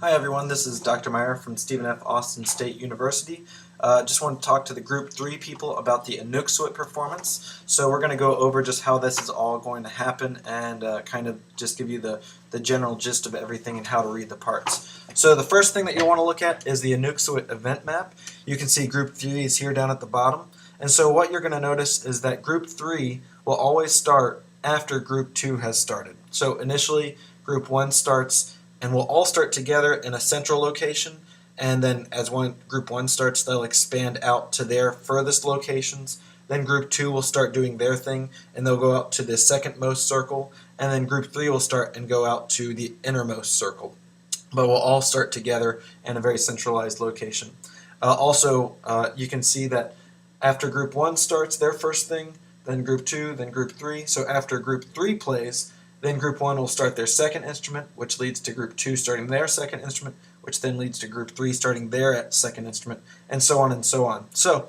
Hi everyone, this is Dr. Meyer from Stephen F. Austin State University. Just want to talk to the Group 3 people about the Inuksuit performance. So we're going to go over just how this is all going to happen and kind of just give you the general gist of everything and how to read the parts. So the first thing that you'll want to look at is the Inuksuit event map. You can see Group 3 is here down at the bottom. And so what you're going to notice is that Group 3 will always start after Group 2 has started. So initially Group 1 starts and we'll all start together in a central location, and then as Group 1 starts, they'll expand out to their furthest locations. Then Group 2 will start doing their thing, and they'll go out to the second-most circle, and then Group 3 will start and go out to the innermost circle. But we'll all start together in a very centralized location. Also, you can see that after Group 1 starts their first thing, then Group 2, then Group 3. So after Group 3 plays, then Group 1 will start their second instrument, which leads to Group 2 starting their second instrument, which then leads to Group 3 starting their second instrument, and so on and so on. So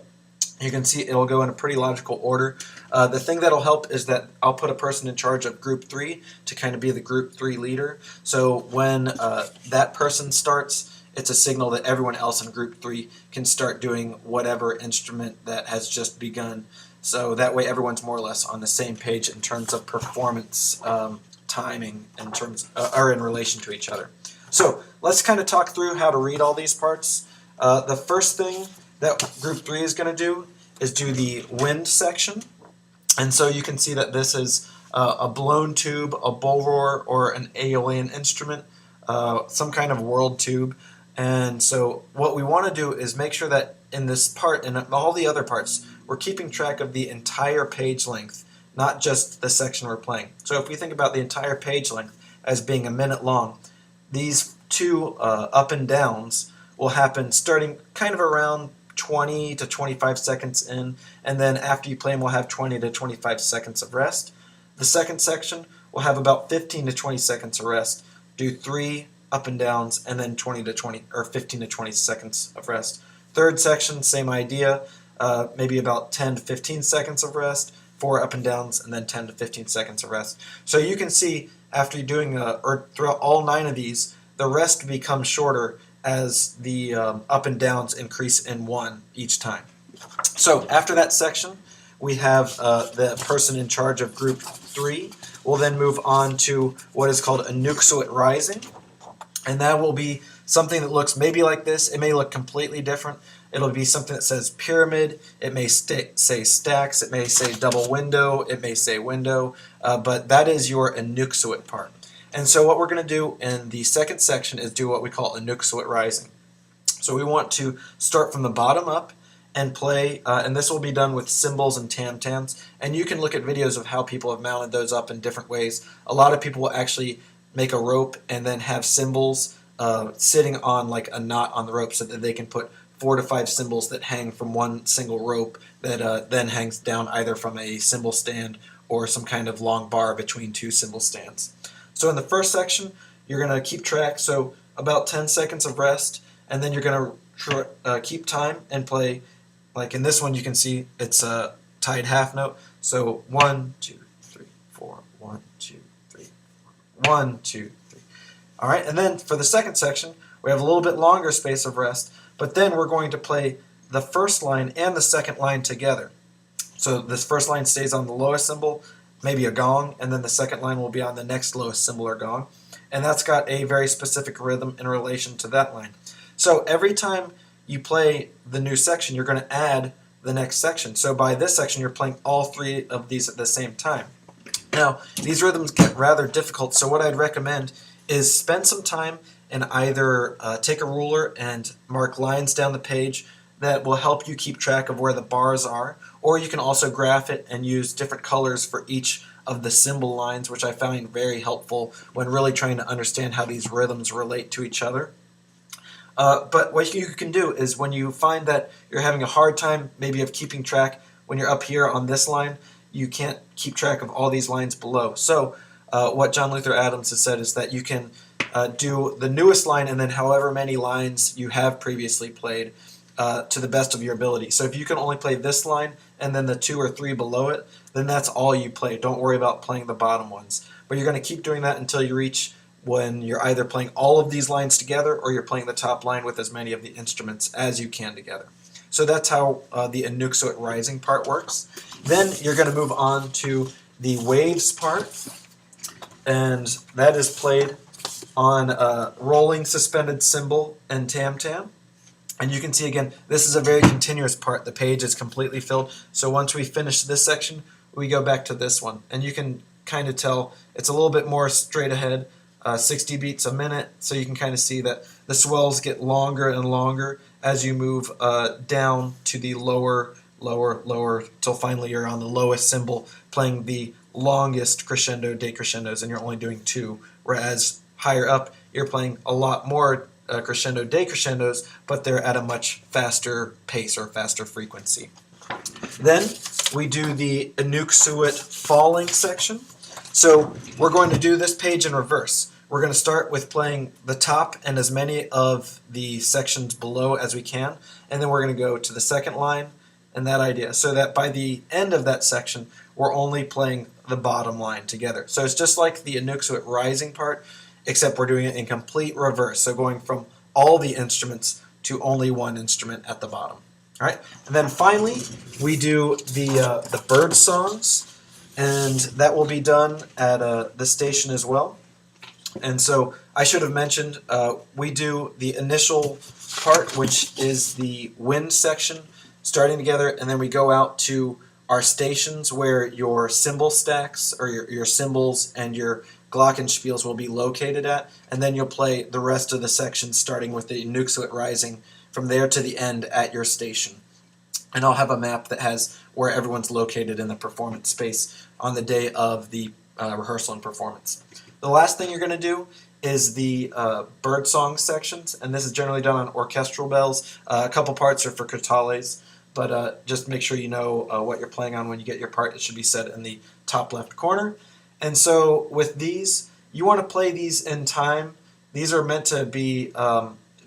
you can see it'll go in a pretty logical order. The thing that'll help is that I'll put a person in charge of Group 3 to kind of be the Group 3 leader. So when that person starts, it's a signal that everyone else in Group 3 can start doing whatever instrument that has just begun. So that way everyone's more or less on the same page in terms of performance timing in relation to each other. So let's kind of talk through how to read all these parts. The first thing that Group 3 is going to do is do the wind section. And so you can see that this is a blown tube, a bullroarer, or an aeolian instrument, some kind of world tube. And so what we want to do is make sure that in this part and all the other parts, we're keeping track of the entire page length, not just the section we're playing. So if we think about the entire page length as being a minute long, these two up and downs will happen starting kind of around 20 to 25 seconds in, and then after you play them, we'll have 20 to 25 seconds of rest. The second section will have about 15 to 20 seconds of rest. Do 3 up and downs, and then 15 to 20 seconds of rest. Third section, same idea, maybe about 10 to 15 seconds of rest, 4 up and downs, and then 10 to 15 seconds of rest. So you can see after you're doing, or throughout all 9 of these, the rest becomes shorter as the up and downs increase in 1 each time. So after that section, we have the person in charge of Group 3. We'll then move on to what is called Inuksuit Rising. And that will be something that looks maybe like this. It may look completely different. It'll be something that says pyramid. It may say stacks. It may say double window. It may say window. But that is your Inuksuit part. And so what we're going to do in the second section is do what we call Inuksuit Rising. So we want to start from the bottom up and play, and this will be done with cymbals and tam-tams. And you can look at videos of how people have mounted those up in different ways. A lot of people will actually make a rope and then have cymbals sitting on like a knot on the rope so that they can put 4 to 5 cymbals that hang from one single rope that then hangs down either from a cymbal stand or some kind of long bar between 2 cymbal stands. So in the first section, you're going to keep track, so about 10 seconds of rest, and then you're going to keep time and play. Like in this one, you can see it's a tied half note. So 1, 2, 3, 4, 1, 2, 3, 1, 2, 3. All right, and then for the second section, we have a little bit longer space of rest, but then we're going to play the first line and the second line together. So this first line stays on the lowest cymbal, maybe a gong, and then the second line will be on the next lowest cymbal or gong. And that's got a very specific rhythm in relation to that line. So every time you play the new section, you're going to add the next section. So by this section, you're playing all 3 of these at the same time. Now, these rhythms get rather difficult, so what I'd recommend is spend some time and either take a ruler and mark lines down the page that will help you keep track of where the bars are, or you can also graph it and use different colors for each of the cymbal lines, which I find very helpful when really trying to understand how these rhythms relate to each other. But what you can do is when you find that you're having a hard time maybe of keeping track when you're up here on this line, you can't keep track of all these lines below. So what John Luther Adams has said is that you can do the newest line and then however many lines you have previously played to the best of your ability. So if you can only play this line and then the 2 or 3 below it, then that's all you play. Don't worry about playing the bottom ones. But you're going to keep doing that until you reach when you're either playing all of these lines together or you're playing the top line with as many of the instruments as you can together. So that's how the Inuksuit rising part works. Then you're going to move on to the waves part, and that is played on a rolling suspended cymbal and tam-tam. And you can see again, this is a very continuous part. The page is completely filled. So once we finish this section, we go back to this one. And you can kind of tell it's a little bit more straight ahead, 60 beats a minute. So you can kind of see that the swells get longer and longer as you move down to the lower, till finally you're on the lowest cymbal playing the longest crescendo, decrescendos, and you're only doing 2. Whereas higher up, you're playing a lot more crescendo, decrescendos, but they're at a much faster pace or faster frequency. Then we do the Inuksuit falling section. So we're going to do this page in reverse. We're going to start with playing the top and as many of the sections below as we can, and then we're going to go to the second line and that idea, so that by the end of that section, we're only playing the bottom line together. So it's just like the Inuksuit rising part, except we're doing it in complete reverse, so going from all the instruments to only one instrument at the bottom. All right, and then finally we do the bird songs, and that will be done at the station as well. And so I should have mentioned we do the initial part, which is the wind section, starting together, and then we go out to our stations where your cymbal stacks or your cymbals and your glockenspiels will be located at, and then you'll play the rest of the section starting with the Inuksuit rising from there to the end at your station. And I'll have a map that has where everyone's located in the performance space on the day of the rehearsal and performance. The last thing you're going to do is the birdsong sections, and this is generally done on orchestral bells. A couple parts are for crotales, but just make sure you know what you're playing on when you get your part. It should be set in the top left corner. And so with these, you want to play these in time. These are meant to be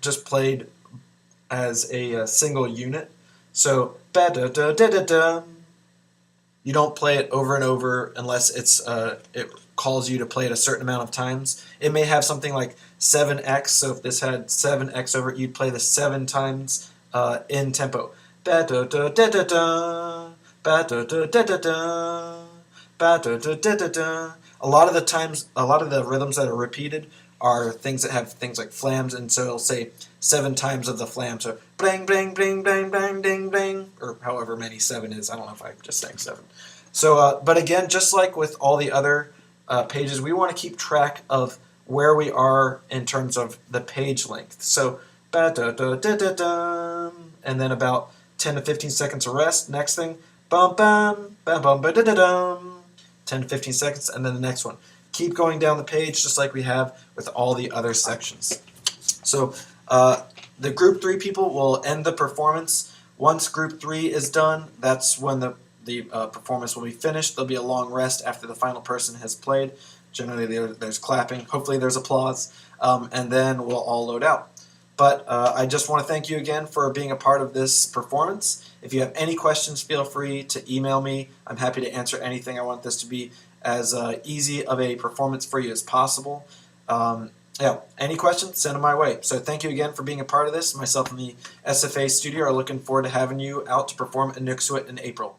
just played as a single unit. So ba-da-da-da-da-da. You don't play it over and over unless it calls you to play it a certain amount of times. It may have something like 7x, so if this had 7x over it, you'd play the 7 times in tempo. Ba-da-da-da-da-da, ba-da-da-da-da-da, ba-da-da-da-da-da. A lot of the times, a lot of the rhythms that are repeated are things that have things like flams, and so it'll say 7 times of the flam, so bling, bling, bling, bling, bling, ding, bling, or however many 7 is. I don't know if I just sang 7. So, but again, just like with all the other pages, we want to keep track of where we are in terms of the page length. So, ba-da-da-da-da-da, and then about 10 to 15 seconds of rest. Next thing, bum bum bum bum ba da da dum. 10 to 15 seconds, and then the next one. Keep going down the page just like we have with all the other sections. So the group 3 people will end the performance. Once group 3 is done, that's when the performance will be finished. There'll be a long rest after the final person has played. Generally there's clapping, hopefully there's applause, and then we'll all load out. But I just want to thank you again for being a part of this performance. If you have any questions, feel free to email me. I'm happy to answer anything. I want this to be as easy of a performance for you as possible. Yeah, any questions, send them my way. So thank you again for being a part of this. Myself and the SFA studio are looking forward to having you out to perform Inuksuit in April.